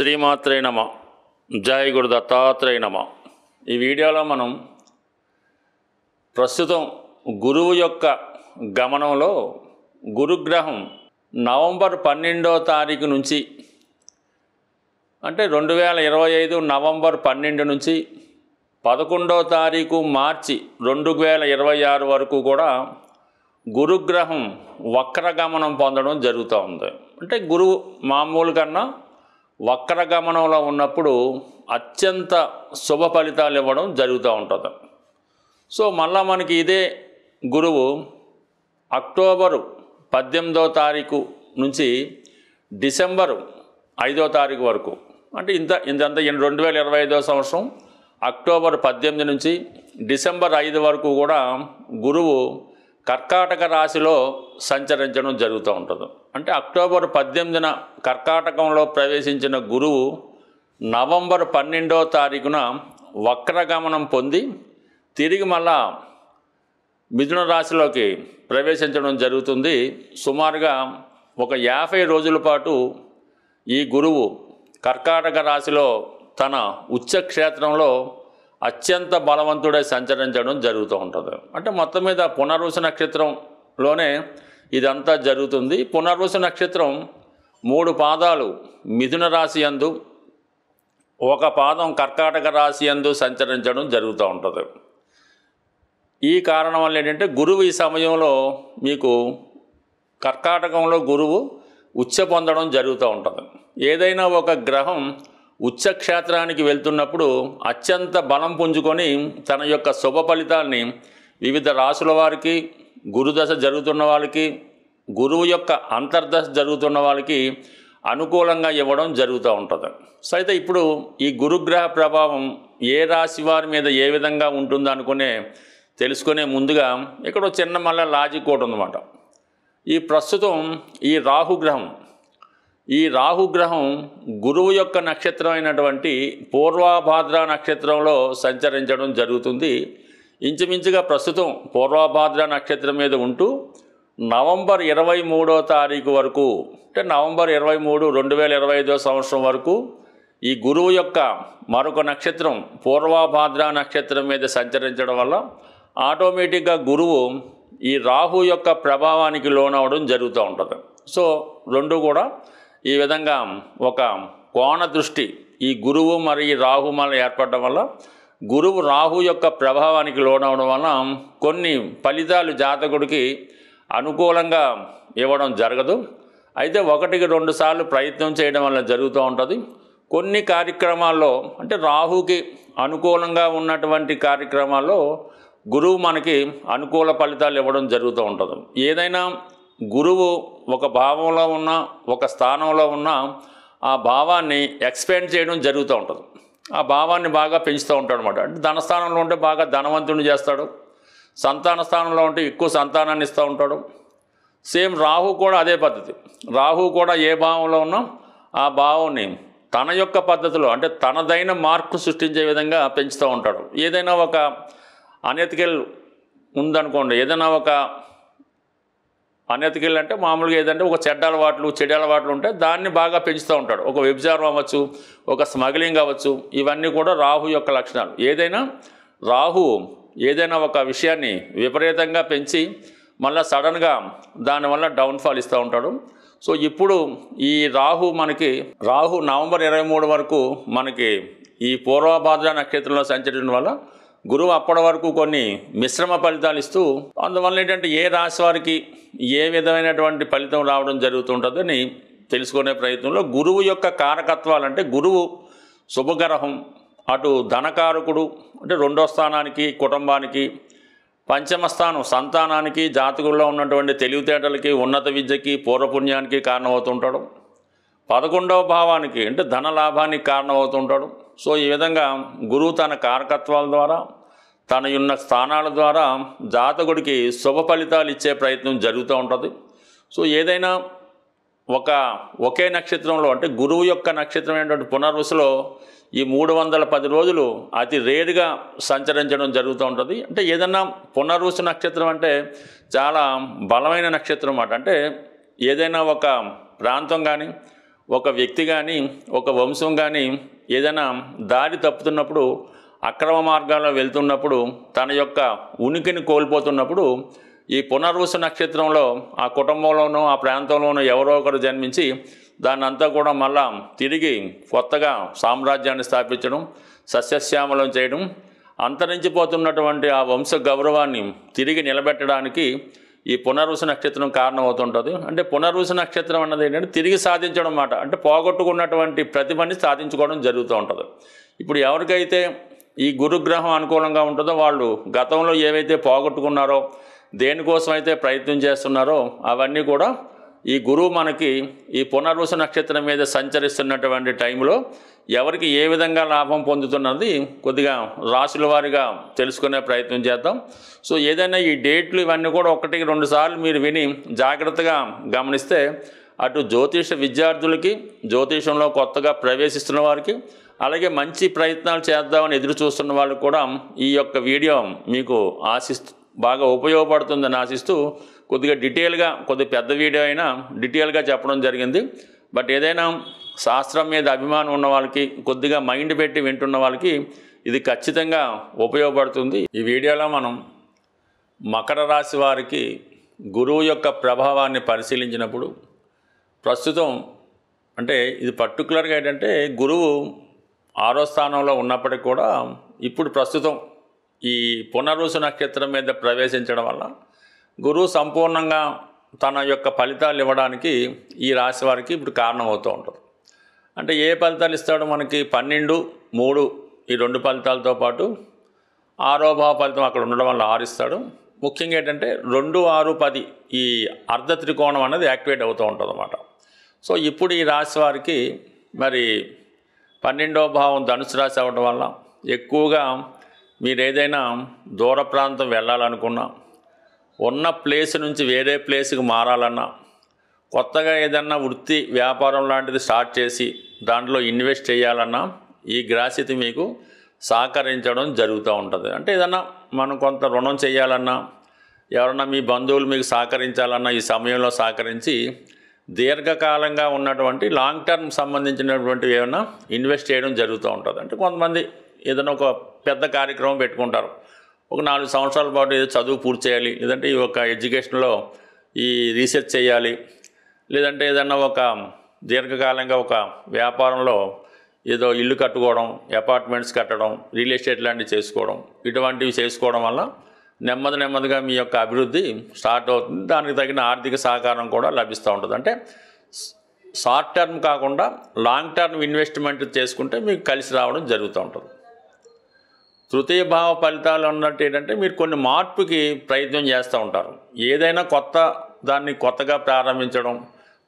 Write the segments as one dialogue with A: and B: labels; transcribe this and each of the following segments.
A: శ్రీమాత్రే నమ. జై గురు దత్తాత్రేయ నమ. ఈ వీడియోలో మనం ప్రస్తుతం గురువు యొక్క గమనంలో గురుగ్రహం నవంబర్ 12వ తారీఖు నుంచి అంటే 2025 నవంబర్ 12 నుంచి 11వ తారీఖు మార్చి 2026 వరకు కూడా గురుగ్రహం వక్రగమనం పొందడం జరుగుతూ ఉంది. అంటే గురువు మామూలు కన్నా వక్రగమనంలో ఉన్నప్పుడు అత్యంత శుభ ఫలితాలు ఇవ్వడం జరుగుతూ ఉంటుంది. సో మళ్ళా మనకి ఇదే గురువు అక్టోబరు 18వ తారీఖు నుంచి డిసెంబరు 5వ తారీఖు వరకు అంటే ఇంతంతా 2025వ సంవత్సరం అక్టోబర్ 18 నుంచి డిసెంబర్ 5 వరకు కూడా గురువు కర్కాటక రాశిలో సంచరించడం జరుగుతూ ఉంటుంది. అంటే అక్టోబర్ 18న కర్కాటకంలో ప్రవేశించిన గురువు నవంబర్ 12వ తారీఖున వక్రగమనం పొంది తిరిగి మళ్ళా మిథున రాశిలోకి ప్రవేశించడం జరుగుతుంది. సుమారుగా ఒక 50 రోజుల పాటు ఈ గురువు కర్కాటక రాశిలో తన ఉచ్చక్షేత్రంలో అత్యంత బలవంతుడై సంచరించడం జరుగుతూ ఉంటుంది. అంటే మొత్తం మీద పునర్వసు నక్షత్రంలోనే ఇదంతా జరుగుతుంది. పునర్వసు నక్షత్రం 3 పాదాలు మిథున రాశి యందు, 1 పాదం కర్కాటక రాశి యందు సంచరించడం జరుగుతూ ఉంటుంది. ఈ కారణం వల్ల ఏంటంటే గురువు ఈ సమయంలో మీకు కర్కాటకంలో గురువు ఉచ్చ పొందడం జరుగుతూ ఉంటుంది. ఏదైనా ఒక గ్రహం ఉచ్చక్షేత్రానికి వెళ్తున్నప్పుడు అత్యంత బలం పుంజుకొని తన యొక్క శుభ ఫలితాల్ని వివిధ రాశుల వారికి, గురుదశ జరుగుతున్న వాళ్ళకి, గురువు యొక్క అంతర్దశ జరుగుతున్న వాళ్ళకి అనుకూలంగా ఇవ్వడం జరుగుతూ ఉంటుంది. సో అయితే ఇప్పుడు ఈ గురుగ్రహ ప్రభావం ఏ రాశి వారి మీద ఏ విధంగా ఉంటుందో తెలుసుకునే ముందుగా ఇక్కడ చిన్న మళ్ళీ లాజిక్ కూడా ఉందన్నమాట. ఈ ప్రస్తుతం ఈ రాహుగ్రహం గురువు యొక్క నక్షత్రం అయినటువంటి పూర్వభాద్ర నక్షత్రంలో సంచరించడం జరుగుతుంది. ఇంచుమించుగా ప్రస్తుతం పూర్వభాద్ర నక్షత్రం మీద ఉంటూ నవంబర్ 23వ తారీఖు వరకు అంటే నవంబర్ 23, 2025 సంవత్సరం వరకు ఈ గురువు యొక్క మరొక నక్షత్రం పూర్వభాద్ర నక్షత్రం మీద సంచరించడం వల్ల ఆటోమేటిక్గా గురువు ఈ రాహు యొక్క ప్రభావానికి లోనవడం జరుగుతూ ఉంటుంది. సో రెండు కూడా ఈ విధంగా ఒక కోణ దృష్టి ఈ గురువు మరి ఈ రాహు మళ్ళీ ఏర్పడడం వల్ల గురువు రాహు యొక్క ప్రభావానికి లోనవడం వల్ల కొన్ని ఫలితాలు జాతకుడికి అనుకూలంగా ఇవ్వడం జరగదు. అయితే 1-2 సార్లు ప్రయత్నం చేయడం వల్ల జరుగుతూ ఉంటుంది. కొన్ని కార్యక్రమాల్లో అంటే రాహుకి అనుకూలంగా ఉన్నటువంటి కార్యక్రమాల్లో గురువు మనకి అనుకూల ఫలితాలు ఇవ్వడం జరుగుతూ ఉంటుంది. ఏదైనా గురువు ఒక భావంలో ఉన్న ఒక స్థానంలో ఉన్న ఆ భావాన్ని ఎక్స్పాండ్ చేయడం జరుగుతూ ఉంటుంది. ఆ భావాన్ని బాగా పెంచుతూ ఉంటాడు అనమాట. అంటే ధనస్థానంలో ఉంటే బాగా ధనవంతుని చేస్తాడు, సంతాన స్థానంలో ఉంటే ఎక్కువ సంతానాన్ని ఇస్తూ ఉంటాడు. సేమ్ రాహు కూడా అదే పద్ధతి. రాహు కూడా ఏ భావంలో ఉన్నా ఆ భావాన్ని తన యొక్క పద్ధతిలో అంటే తనదైన మార్పు సృష్టించే విధంగా పెంచుతూ ఉంటాడు. ఏదైనా ఒక అనెతికల్ ఉందనుకోండి, ఏదైనా ఒక అనెతికల్ అంటే మామూలుగా ఏదంటే ఒక చెడ్డ అలవాట్లు ఉంటే దాన్ని బాగా పెంచుతూ ఉంటాడు. ఒక వ్యభిచారం అవ్వచ్చు, ఒక స్మగ్లింగ్ అవ్వచ్చు, ఇవన్నీ కూడా రాహు యొక్క లక్షణాలు. రాహు ఏదైనా ఒక విషయాన్ని విపరీతంగా పెంచి మళ్ళీ సడన్గా దానివల్ల డౌన్ఫాల్ ఇస్తూ ఉంటాడు. సో ఇప్పుడు ఈ రాహు నవంబర్ 23 వరకు మనకి ఈ పూర్వభాద్ర నక్షత్రంలో సంచరించడం వల్ల గురువు అప్పటి వరకు కొన్ని మిశ్రమ ఫలితాలు ఇస్తూ, అందువల్ల ఏంటంటే ఏ రాశి వారికి ఏ విధమైనటువంటి ఫలితం రావడం జరుగుతుంటుందని తెలుసుకునే ప్రయత్నంలో గురువు యొక్క కారకత్వాలు అంటే గురువు శుభగ్రహం, అటు ధనకారకుడు అంటే 2వ స్థానానికి కుటుంబానికి, 5వ స్థానం సంతానానికి, జాతకుల్లో ఉన్నటువంటి తెలివితేటలకి, ఉన్నత విద్యకి, పూర్వపుణ్యానికి కారణమవుతుంటాడు. 11వ భావానికి అంటే ధన లాభానికి కారణమవుతుంటాడు. సో ఈ విధంగా గురువు తన కారకత్వాల ద్వారా తన ఉన్న స్థానాల ద్వారా జాతకుడికి శుభ ఫలితాలు ఇచ్చే ప్రయత్నం జరుగుతూ ఉంటుంది. సో ఏదైనా ఒకే నక్షత్రంలో అంటే గురువు యొక్క నక్షత్రం ఏంటంటే పునర్వసులో ఈ 310 రోజులు అతి రేరుగా సంచరించడం జరుగుతూ ఉంటుంది. అంటే ఏదన్నా పునర్వసు నక్షత్రం అంటే చాలా బలమైన నక్షత్రం అన్నమాట. అంటే ఏదైనా ఒక ప్రాంతం కానీ ఒక వ్యక్తి కానీ ఒక వంశం కానీ ఏదైనా దారి తప్పుతున్నప్పుడు అక్రమ మార్గాల్లో వెళ్తున్నప్పుడు తన యొక్క ఉనికిని కోల్పోతున్నప్పుడు ఈ పునర్వసు నక్షత్రంలో ఆ కుటుంబంలోనో ఆ ప్రాంతంలోనో ఎవరో ఒకరు జన్మించి దాన్ని అంతా కూడా మళ్ళా తిరిగి కొత్తగా సామ్రాజ్యాన్ని స్థాపించడం, సస్యశ్యామలం చేయడం, అంతరించిపోతున్నటువంటి ఆ వంశ గౌరవాన్ని తిరిగి నిలబెట్టడానికి ఈ పునర్వసు నక్షత్రం కారణమవుతుంటుంది. అంటే పునర్వసు నక్షత్రం అన్నది ఏంటంటే తిరిగి సాధించడం అన్నమాట. అంటే పోగొట్టుకున్నటువంటి ప్రతిభని సాధించుకోవడం జరుగుతూ ఉంటుంది. ఇప్పుడు ఎవరికైతే ఈ గురుగ్రహం అనుకూలంగా ఉంటుందో వాళ్ళు గతంలో ఏవైతే పోగొట్టుకున్నారో, దేనికోసం అయితే ప్రయత్నం చేస్తున్నారో అవన్నీ కూడా ఈ గురువు మనకి ఈ పునర్వసు నక్షత్రం మీద సంచరిస్తున్నటువంటి టైంలో ఎవరికి ఏ విధంగా లాభం పొందుతున్నది కొద్దిగా రాశుల వారిగా తెలుసుకునే ప్రయత్నం చేద్దాం. సో ఏదైనా ఈ డేట్లు ఇవన్నీ కూడా 1-2 సార్లు మీరు విని జాగ్రత్తగా గమనిస్తే అటు జ్యోతిష విద్యార్థులకి, జ్యోతిషంలో కొత్తగా ప్రవేశిస్తున్న వారికి, అలాగే మంచి ప్రయత్నాలు చేద్దామని ఎదురు చూస్తున్న వాళ్ళకి కూడా ఈ యొక్క వీడియో మీకు బాగా ఉపయోగపడుతుందని ఆశిస్తూ కొద్దిగా డీటెయిల్గా, కొద్దిగా పెద్ద వీడియో అయినా డీటెయిల్గా చెప్పడం జరిగింది. బట్ ఏదైనా శాస్త్రం మీద అభిమానం ఉన్న వాళ్ళకి, కొద్దిగా మైండ్ పెట్టి వింటున్న వాళ్ళకి ఇది ఖచ్చితంగా ఉపయోగపడుతుంది. ఈ వీడియోలో మనం మకర రాశి వారికి గురువు యొక్క ప్రభావాన్ని పరిశీలించినప్పుడు ప్రస్తుతం అంటే ఇది పర్టికులర్గా ఏంటంటే గురువు 6వ స్థానంలో ఉన్నప్పటికీ కూడా ఇప్పుడు ప్రస్తుతం ఈ పునర్వసు నక్షత్రం మీద ప్రవేశించడం వల్ల గురువు సంపూర్ణంగా తన యొక్క ఫలితాలు ఇవ్వడానికి ఈ రాశి వారికి ఇప్పుడు కారణమవుతూ ఉంటుంది. అంటే ఏ ఫలితాలు ఇస్తాడో మనకి 12, 3 ఈ 2 ఫలితాలతో పాటు 6వ భావ ఫలితం అక్కడ ఉండడం వల్ల 6 ఇస్తాడు. ముఖ్యంగా ఏంటంటే 2, 6, 10 ఈ అర్ధ త్రికోణం అనేది యాక్టివేట్ అవుతూ ఉంటుంది అన్నమాట. సో ఇప్పుడు ఈ రాశి వారికి మరి 12వ భావం ధనుసు రాశి అవ్వడం వల్ల ఎక్కువగా మీరు ఏదైనా దూర ప్రాంతం వెళ్ళాలనుకున్నా, ఉన్న ప్లేస్ నుంచి వేరే ప్లేస్కి మారాలన్నా, కొత్తగా ఏదన్నా వృత్తి వ్యాపారం లాంటిది స్టార్ట్ చేసి దాంట్లో ఇన్వెస్ట్ చేయాలన్నా ఈ గ్రహస్థితి మీకు సహకరించడం జరుగుతూ ఉంటుంది. అంటే ఏదన్నా మనం కొంత రుణం చేయాలన్నా, ఎవరన్నా మీ బంధువులు మీకు సహకరించాలన్నా ఈ సమయంలో సహకరించి దీర్ఘకాలంగా ఉన్నటువంటి లాంగ్ టర్మ్ సంబంధించినటువంటి ఏమైనా ఇన్వెస్ట్ చేయడం జరుగుతూ ఉంటుంది. అంటే కొంతమంది ఏదైనా ఒక పెద్ద కార్యక్రమం పెట్టుకుంటారు, ఒక 4 సంవత్సరాల పాటు ఏదో చదువు పూర్తి చేయాలి, లేదంటే ఈ ఒక ఎడ్యుకేషన్లో ఈ రీసెర్చ్ చేయాలి, లేదంటే ఏదన్నా ఒక దీర్ఘకాలంగా ఒక వ్యాపారంలో ఏదో ఇల్లు కట్టుకోవడం, అపార్ట్మెంట్స్ కట్టడం, రియల్ ఎస్టేట్ లాంటివి చేసుకోవడం, ఇటువంటివి చేసుకోవడం వల్ల నెమ్మదిగా మీ యొక్క అభివృద్ధి స్టార్ట్ అవుతుంది. దానికి తగిన ఆర్థిక సహకారం కూడా లభిస్తూ ఉంటుంది. అంటే షార్ట్ టర్మ్ కాకుండా లాంగ్ టర్మ్ ఇన్వెస్ట్మెంట్ చేసుకుంటే మీకు కలిసి రావడం జరుగుతూ ఉంటుంది. తృతీయ భావ ఫలితాలు అన్నట్టు ఏంటంటే మీరు కొన్ని మార్పుకి ప్రయత్నం చేస్తూ ఉంటారు. ఏదైనా దాన్ని కొత్తగా ప్రారంభించడం,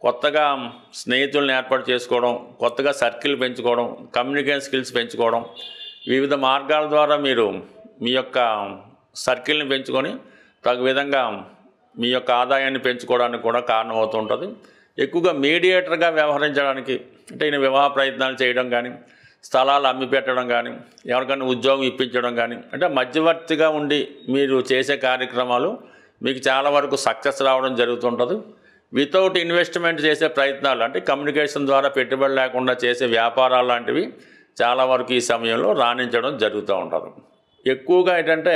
A: కొత్తగా స్నేహితులను ఏర్పాటు చేసుకోవడం, కొత్తగా సర్కిల్ పెంచుకోవడం, కమ్యూనికేషన్ స్కిల్స్ పెంచుకోవడం, వివిధ మార్గాల ద్వారా మీరు మీ యొక్క సర్కిల్ని పెంచుకొని తగు విధంగా మీ యొక్క ఆదాయాన్ని పెంచుకోవడానికి కూడా కారణమవుతూ ఉంటుంది. ఎక్కువగా మీడియేటర్గా వ్యవహరించడానికి, అంటే ఈయన వివాహ ప్రయత్నాలు చేయడం కానీ, స్థలాలు అమ్మి పెట్టడం కానీ, ఎవరికైనా ఉద్యోగం ఇప్పించడం కానీ, అంటే మధ్యవర్తిగా ఉండి మీరు చేసే కార్యక్రమాలు మీకు చాలా వరకు సక్సెస్ రావడం జరుగుతుంటుంది. వితౌట్ ఇన్వెస్ట్మెంట్ చేసే ప్రయత్నాలు, అంటే కమ్యూనికేషన్ ద్వారా పెట్టుబడి లేకుండా చేసే వ్యాపారాలు లాంటివి చాలా వరకు ఈ సమయంలో రాణించడం జరుగుతూ ఉంటుంది. ఎక్కువగా ఏంటంటే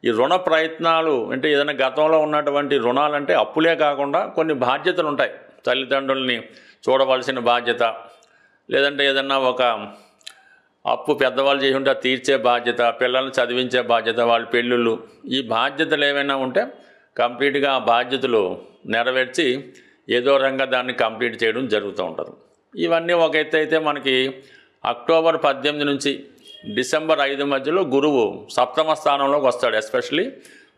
A: ఈ రుణ ప్రయత్నాలు, అంటే ఏదైనా గతంలో ఉన్నటువంటి రుణాలంటే అప్పులే కాకుండా కొన్ని బాధ్యతలు ఉంటాయి. తల్లిదండ్రుల్ని చూడవలసిన బాధ్యత, లేదంటే ఏదన్నా ఒక అప్పు పెద్దవాళ్ళు చేసి ఉంటే తీర్చే బాధ్యత, పిల్లల్ని చదివించే బాధ్యత, వాళ్ళ పెళ్ళిళ్ళు, ఈ బాధ్యతలు ఏమైనా ఉంటే కంప్లీట్గా ఆ బాధ్యతలు నెరవేర్చి ఏదో రంగా దాన్ని కంప్లీట్ చేయడం జరుగుతూ ఉంటుంది. ఇవన్నీ ఒక ఎత్తు అయితే మనకి అక్టోబర్ 18 నుంచి డిసెంబర్ 5 మధ్యలో గురువు 7వ స్థానంలోకి వస్తాడు. ఎస్పెషలీ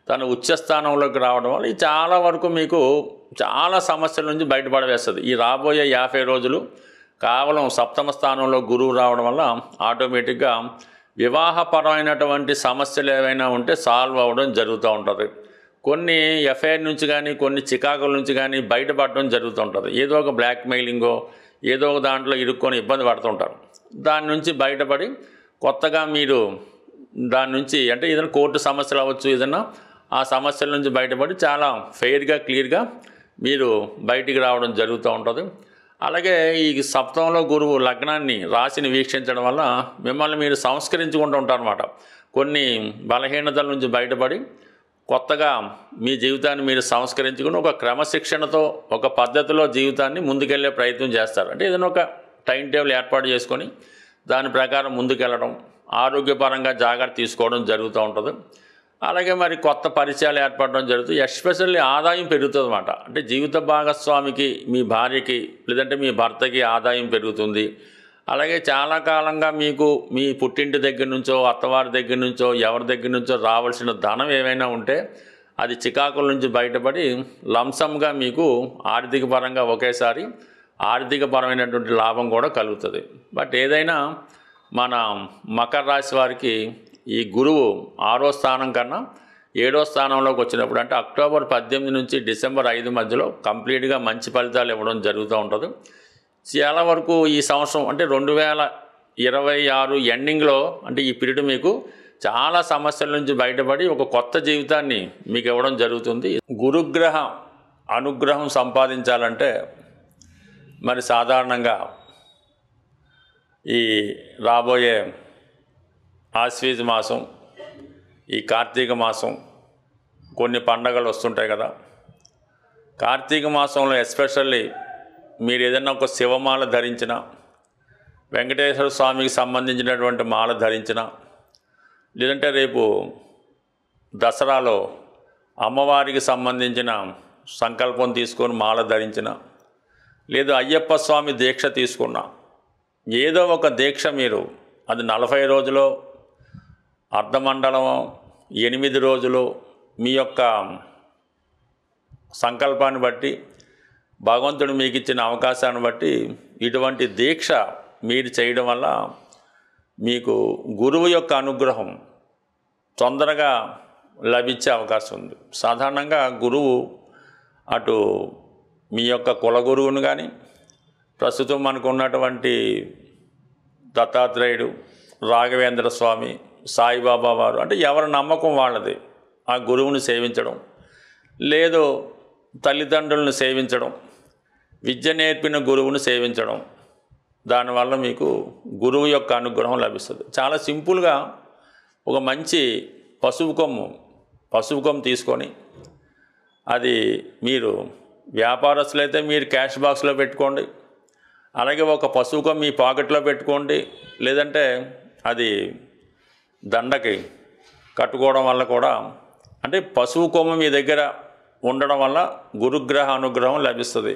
A: తను ఉచ్చ స్థానంలోకి రావడం వల్ల చాలా వరకు మీకు చాలా సమస్యల నుంచి బయటపడవేస్తుంది. ఈ రాబోయే 50 రోజులు కేవలం 7వ స్థానంలో గురువు రావడం వల్ల ఆటోమేటిక్గా వివాహపరమైనటువంటి సమస్యలు ఏవైనా ఉంటే సాల్వ్ అవ్వడం జరుగుతూ ఉంటుంది. కొన్ని ఎఫ్ఐఆర్ నుంచి కానీ, కొన్ని చికాకుల నుంచి కానీ బయటపడడం జరుగుతూ ఉంటుంది. ఏదో ఒక బ్లాక్మెయిలింగో, ఏదో ఒక దాంట్లో ఇరుక్కొని ఇబ్బంది పడుతుంటారు. దాని నుంచి బయటపడి కొత్తగా మీరు దాని నుంచి, అంటే ఏదైనా కోర్టు సమస్యలు అవ్వచ్చు, ఏదైనా ఆ సమస్యల నుంచి బయటపడి చాలా ఫెయిర్గా, క్లియర్గా మీరు బయటికి రావడం జరుగుతూ ఉంటుంది. అలాగే ఈ సప్తమంలో గురువు లగ్నాన్ని రాశిని వీక్షించడం వల్ల మిమ్మల్ని మీరు సంస్కరించుకుంటూ ఉంటారన్నమాట. కొన్ని బలహీనతల నుంచి బయటపడి కొత్తగా మీ జీవితాన్ని మీరు సంస్కరించుకుని ఒక క్రమశిక్షణతో ఒక పద్ధతిలో జీవితాన్ని ముందుకెళ్ళే ప్రయత్నం చేస్తారు. అంటే ఏదైనా ఒక టైం టేబుల్ ఏర్పాటు చేసుకొని దాని ప్రకారం ముందుకెళ్ళడం, ఆరోగ్యపరంగా జాగ్రత్త తీసుకోవడం జరుగుతూ ఉంటుంది. అలాగే మరి కొత్త పరిచయాలు ఏర్పడడం జరుగుతుంది. ఎస్పెషల్లీ ఆదాయం పెరుగుతుంది అన్నమాట. అంటే జీవిత భాగస్వామికి, మీ భార్యకి లేదంటే మీ భర్తకి ఆదాయం పెరుగుతుంది. అలాగే చాలా కాలంగా మీకు మీ పుట్టింటి దగ్గర నుంచో అత్తవారి దగ్గర నుంచో ఎవరి దగ్గర నుంచో రావాల్సిన ధనం ఏమైనా ఉంటే అది చికాకుల నుంచి బయటపడి లంసంగా మీకు ఆర్థిక పరంగా ఒకేసారి ఆర్థికపరమైనటువంటి లాభం కూడా కలుగుతుంది. బట్ ఏదైనా మన మకర రాశి వారికి ఈ గురువు 6వ స్థానం కన్నా 7వ స్థానంలోకి వచ్చినప్పుడు అంటే అక్టోబర్ 18 నుంచి డిసెంబర్ 5 మధ్యలో కంప్లీట్గా మంచి ఫలితాలు ఇవ్వడం జరుగుతూ ఉంటుంది. చాలా వరకు ఈ సంవత్సరం అంటే 2026 ఎండింగ్లో అంటే ఈ పీరియడ్ మీకు చాలా సమస్యల నుంచి బయటపడి ఒక కొత్త జీవితాన్ని మీకు ఇవ్వడం జరుగుతుంది. గురుగ్రహ అనుగ్రహం సంపాదించాలంటే మరి సాధారణంగా ఈ రాబోయే ఆశ్వీజ మాసం, ఈ కార్తీక మాసం, కొన్ని పండగలు వస్తుంటాయి కదా. కార్తీక మాసంలో ఎస్పెషల్లీ మీరు ఏదైనా ఒక శివమాల ధరించిన, వెంకటేశ్వర స్వామికి సంబంధించినటువంటి మాల ధరించిన, లేదంటే రేపు దసరాలో అమ్మవారికి సంబంధించిన సంకల్పం తీసుకొని మాల ధరించిన, లేదు అయ్యప్ప స్వామి దీక్ష తీసుకున్న, ఏదో ఒక దీక్ష మీరు అది 40 రోజులు, అర్ధమండలం, 8 రోజులు మీ యొక్క సంకల్పాన్ని బట్టి భగవంతుడు మీకు ఇచ్చిన అవకాశాన్ని బట్టి ఇటువంటి దీక్ష మీరు చేయడం వల్ల మీకు గురువు యొక్క అనుగ్రహం తొందరగా లభించే అవకాశం ఉంది. సాధారణంగా గురువు అటు మీ యొక్క కులగురువును కానీ, ప్రస్తుతం మనకు ఉన్నటువంటి దత్తాత్రేయుడు, రాఘవేంద్ర స్వామి, సాయిబాబా వారు, అంటే ఎవరి నమ్మకం వాళ్ళది, ఆ గురువుని సేవించడం, లేదు తల్లిదండ్రులను సేవించడం, విద్య నేర్పిన గురువుని సేవించడం, దానివల్ల మీకు గురువు యొక్క అనుగ్రహం లభిస్తుంది. చాలా సింపుల్గా ఒక మంచి పసుపు కొమ్ము తీసుకొని అది మీరు వ్యాపారస్తులైతే మీరు క్యాష్ బాక్స్లో పెట్టుకోండి, అలాగే ఒక పసుపు కొమ్ము మీ పాకెట్లో పెట్టుకోండి, లేదంటే అది దండకి కట్టుకోవడం వల్ల కూడా అంటే పసుపు కొమ్ము మీ దగ్గర ఉండడం వల్ల గురుగ్రహ అనుగ్రహం లభిస్తుంది.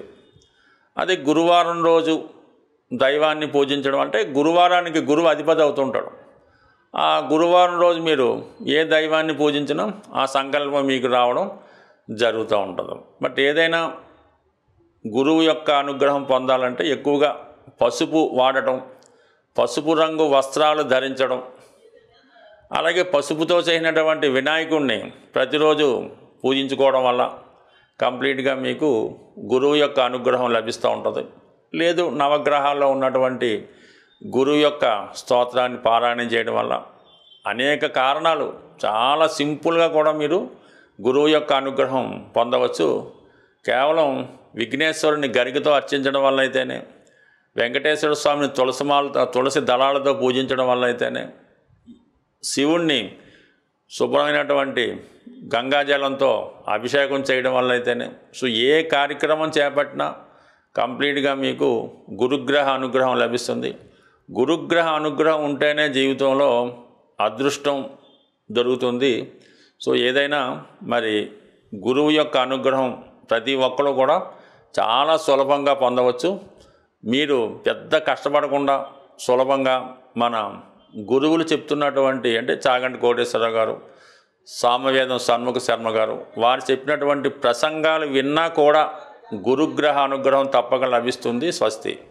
A: అదే గురువారం రోజు దైవాన్ని పూజించడం అంటే గురువారానికి గురువు అధిపతి అవుతుంటాడు. ఆ గురువారం రోజు మీరు ఏ దైవాన్ని పూజించినా ఆ సంకల్పం మీకు రావడం జరుగుతూ ఉంటుంది. బట్ ఏదైనా గురువు యొక్క అనుగ్రహం పొందాలంటే ఎక్కువగా పసుపు వాడటం, పసుపు రంగు వస్త్రాలు ధరించడం, అలాగే పసుపుతో చేసినటువంటి వినాయకుడిని ప్రతిరోజు పూజించుకోవడం వల్ల కంప్లీట్గా మీకు గురువు యొక్క అనుగ్రహం లభిస్తూ ఉంటుంది. లేదు నవగ్రహాల్లో ఉన్నటువంటి గురువు యొక్క స్తోత్రాన్ని పారాయణం చేయడం వల్ల అనేక కారణాలు చాలా సింపుల్గా కూడా మీరు గురువు యొక్క అనుగ్రహం పొందవచ్చు. కేవలం విఘ్నేశ్వరుని గరికతో అర్చించడం వల్ల అయితేనే, వెంకటేశ్వర స్వామిని తులసి దళాలతో పూజించడం వల్ల అయితేనే, శివుణ్ణి శుభ్రమైనటువంటి గంగాజలంతో అభిషేకం చేయడం వల్ల అయితేనే, సో ఏ కార్యక్రమం చేపట్టినా కంప్లీట్గా మీకు గురుగ్రహ అనుగ్రహం లభిస్తుంది. గురుగ్రహ అనుగ్రహం ఉంటేనే జీవితంలో అదృష్టం దొరుకుతుంది. సో ఏదైనా మరి గురువు యొక్క అనుగ్రహం ప్రతి ఒక్కరు కూడా చాలా సులభంగా పొందవచ్చు. మీరు పెద్ద కష్టపడకుండా సులభంగా మన గురువులు చెప్తున్నటువంటి అంటే చాగంటి కోటేశ్వరరావు గారు, సామవేదం షణ్ముఖ శర్మ గారు వారు చెప్పినటువంటి ప్రసంగాలు విన్నా కూడా గురుగ్రహ అనుగ్రహం తప్పక లభిస్తుంది. స్వస్తి.